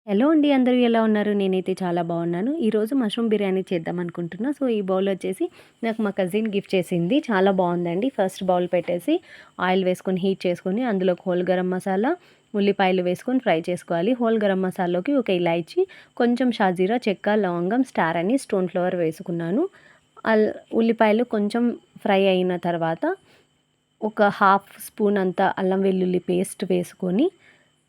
Hello అండి. అందరూ ఎలా ఉన్నారు? నేనైతే చాలా బాగున్నాను. ఈరోజు మష్రూమ్ బిర్యానీ చేద్దాం అనుకుంటున్నా. సో, ఈ బౌల్ వచ్చేసి నాకు మా కజిన్ గిఫ్ట్ చేసింది. చాలా బాగుందండి. ఫస్ట్ బౌల్ పెట్టేసి ఆయిల్ వేసుకొని హీట్ చేసుకొని అందులో హోల్ గరం మసాలా, ఉల్లిపాయలు వేసుకొని ఫ్రై చేసుకోవాలి. హోల్ గరం మసాలాలోకి ఒక ఇలాయచీ, కొంచెం షాజీరా, చెక్క, లవంగం, స్టార్ అని స్టోన్ ఫ్లవర్ వేసుకున్నాను. ఉల్లిపాయలు కొంచెం ఫ్రై అయిన తర్వాత ఒక హాఫ్ స్పూన్ అంత అల్లం వెల్లుల్లి పేస్ట్ వేసుకొని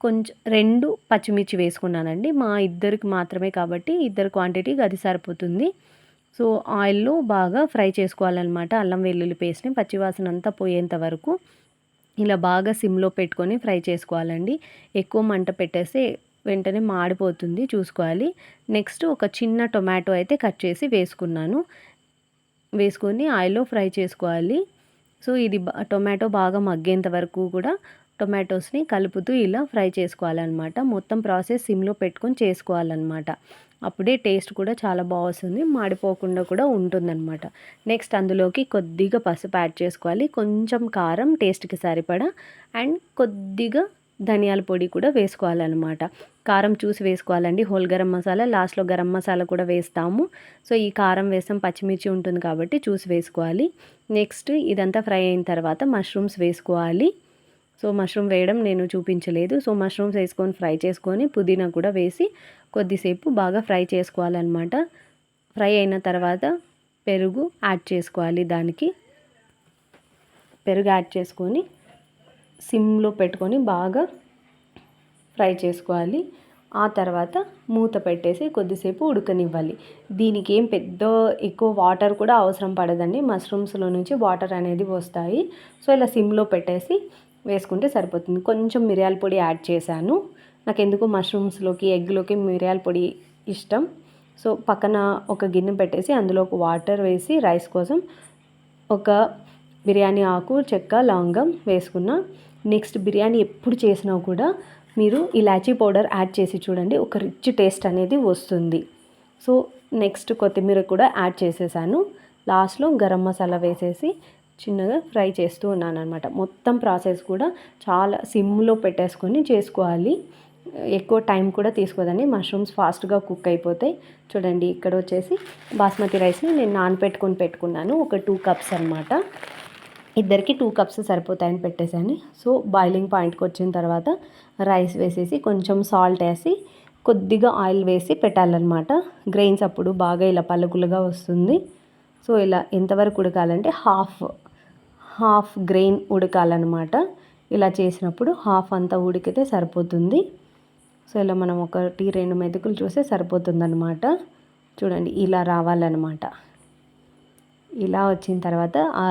కొంచెం 2 పచ్చిమిర్చి వేసుకున్నానండి. మా ఇద్దరికి మాత్రమే కాబట్టి ఇద్దరి క్వాంటిటీకి అది సరిపోతుంది. సో, ఆయిల్‌లో బాగా ఫ్రై చేసుకోవాలన్నమాట. అల్లం వెల్లుల్లి పేస్ట్‌ని పచ్చివాసన అంతా పోయేంత వరకు ఇలా బాగా సిమ్‌లో పెట్టుకొని ఫ్రై చేసుకోవాలండి. ఎక్కువ మంట పెట్టేస్తే వెంటనే మాడిపోతుంది, చూసుకోవాలి. నెక్స్ట్ ఒక చిన్న టొమాటో అయితే కట్ చేసి వేసుకొని ఆయిల్‌లో ఫ్రై చేసుకోవాలి. సో, ఇది టొమాటో బాగా మగ్గేంత వరకు కూడా టొమాటోస్ని కలుపుతూ ఇలా ఫ్రై చేసుకోవాలన్నమాట. మొత్తం ప్రాసెస్ సిమ్లో పెట్టుకొని చేసుకోవాలన్నమాట. అప్పుడే టేస్ట్ కూడా చాలా వస్తుంది, మాడిపోకుండా కూడా ఉంటుందన్నమాట. నెక్స్ట్ అందులోకి కొద్దిగా పసుపు యాడ్ చేసుకోవాలి, కొంచెం కారం టేస్ట్కి సరిపడా, అండ్ కొద్దిగా ధనియాల పొడి కూడా వేసుకోవాలన్నమాట. కారం చూసి వేసుకోవాలండి. హోల్ గరం మసాలా లాస్ట్లో గరం మసాలా కూడా వేస్తాము. సో, ఈ కారం వేస్తాం, పచ్చిమిర్చి ఉంటుంది కాబట్టి చూసి వేసుకోవాలి. నెక్స్ట్ ఇదంతా ఫ్రై అయిన తర్వాత మష్రూమ్స్ వేసుకోవాలి. సో, మష్రూమ్ వేయడం నేను చూపించలేదు. సో, మష్రూమ్స్ వేసుకొని ఫ్రై చేసుకొని పుదీనా కూడా వేసి కొద్దిసేపు బాగా ఫ్రై చేసుకోవాలన్నమాట. ఫ్రై అయిన తర్వాత పెరుగు యాడ్ చేసుకోవాలి. పెరుగు యాడ్ చేసుకొని సిమ్లో పెట్టుకొని బాగా ఫ్రై చేసుకోవాలి. ఆ తర్వాత మూత పెట్టేసి కొద్దిసేపు ఉడకనివ్వాలి. దీనికి ఏం ఎక్కువ వాటర్ కూడా అవసరం పడదండి. మష్రూమ్స్లో నుంచి వాటర్ అనేది వస్తాయి. సో, ఇలా సిమ్లో పెట్టేసి వేసుకుంటే సరిపోతుంది. కొంచెం మిరియాల పొడి యాడ్ చేశాను. నాకెందుకు మష్రూమ్స్లోకి ఎగ్లోకి మిరియాల పొడి ఇష్టం. సో, పక్కన ఒక గిన్నె పెట్టేసి అందులో ఒక వాటర్ వేసి రైస్ కోసం ఒక బిర్యానీ ఆకు, చెక్క, లవంగం వేసుకున్నా. నెక్స్ట్ బిర్యానీ ఎప్పుడు చేసినా కూడా మీరు ఇలాచీ పౌడర్ యాడ్ చేసి చూడండి, ఒక రిచ్ టేస్ట్ అనేది వస్తుంది. సో, నెక్స్ట్ కొత్తిమీర కూడా యాడ్ చేసేసాను. లాస్ట్లో గరం మసాలా వేసేసి చిన్నగా ఫ్రై చేస్తూ ఉన్నానన్నమాట. మొత్తం ప్రాసెస్ కూడా చాలా సిమ్లో పెట్టేసుకొని చేసుకోవాలి. ఎక్కువ టైం కూడా తీసుకోదండి. మష్రూమ్స్ ఫాస్ట్గా కుక్ అయిపోతాయి. చూడండి, ఇక్కడ వచ్చేసి బాస్మతి రైస్ని నేను పెట్టుకున్నాను. ఒక 2 కప్స్ అనమాట. ఇద్దరికి 2 కప్స్ సరిపోతాయని పెట్టేశాను. సో, బాయిలింగ్ పాయింట్కి వచ్చిన తర్వాత రైస్ వేసేసి కొంచెం సాల్ట్ వేసి కొద్దిగా ఆయిల్ వేసి పెట్టాలన్నమాట. గ్రెయిన్స్ అప్పుడు బాగా ఇలా పలుకులుగా వస్తుంది. సో, ఇలా ఎంతవరకు ఉడకాలంటే హాఫ్ గ్రెయిన్ ఉడకాలన్నమాట. ఇలా చేసినప్పుడు హాఫ్ అంతా ఉడికితే సరిపోతుంది. సో, ఇలా మనం 1-2 మెతుకులు చూస్తే సరిపోతుందన్నమాట. చూడండి, ఇలా రావాలన్నమాట. ఇలా వచ్చిన తర్వాత ఆ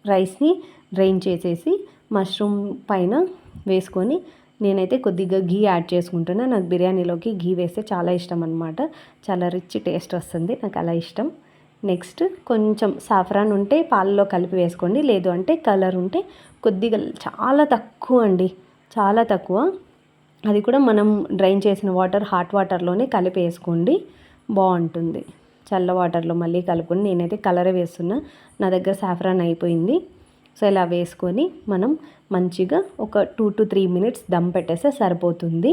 రైస్ని డ్రైన్ చేసేసి మష్రూమ్ పైన వేసుకొని నేనైతే కొద్దిగా ఘీ యాడ్ చేసుకుంటున్నా. నాకు బిర్యానీలోకి ఘీ వేస్తే చాలా ఇష్టం అనమాట. చాలా రిచ్ టేస్ట్ వస్తుంది, నాకు అలా ఇష్టం. నెక్స్ట్ కొంచెం సాఫ్రాన్ ఉంటే పాలలో కలిపి వేసుకోండి, లేదు అంటే కలర్ ఉంటే కొద్దిగా, చాలా తక్కువ అండి, చాలా తక్కువ. అది కూడా మనం డ్రైన్ చేసిన హాట్ వాటర్లోనే కలిపి వేసుకోండి, బాగుంటుంది. చల్ల వాటర్లో మళ్ళీ కలుపుకొని నేనైతే కలరే వేస్తున్నా, నా దగ్గర సాఫ్రాన్ అయిపోయింది. సో, ఇలా వేసుకొని మనం మంచిగా ఒక 2-3 మినిట్స్ దమ్ పెట్టేస్తే సరిపోతుంది.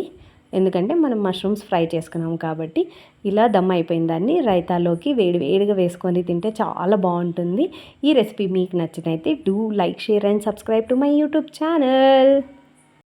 ఎందుకంటే మనం మష్రూమ్స్ ఫ్రై చేసుకున్నాం కాబట్టి. ఇలా దమ్ అయిపోయిన దాన్ని రైతాలోకి వేడిగా వేసుకొని తింటే చాలా బాగుంటుంది. ఈ రెసిపీ మీకు నచ్చినైతే do like, share and subscribe to my YouTube channel.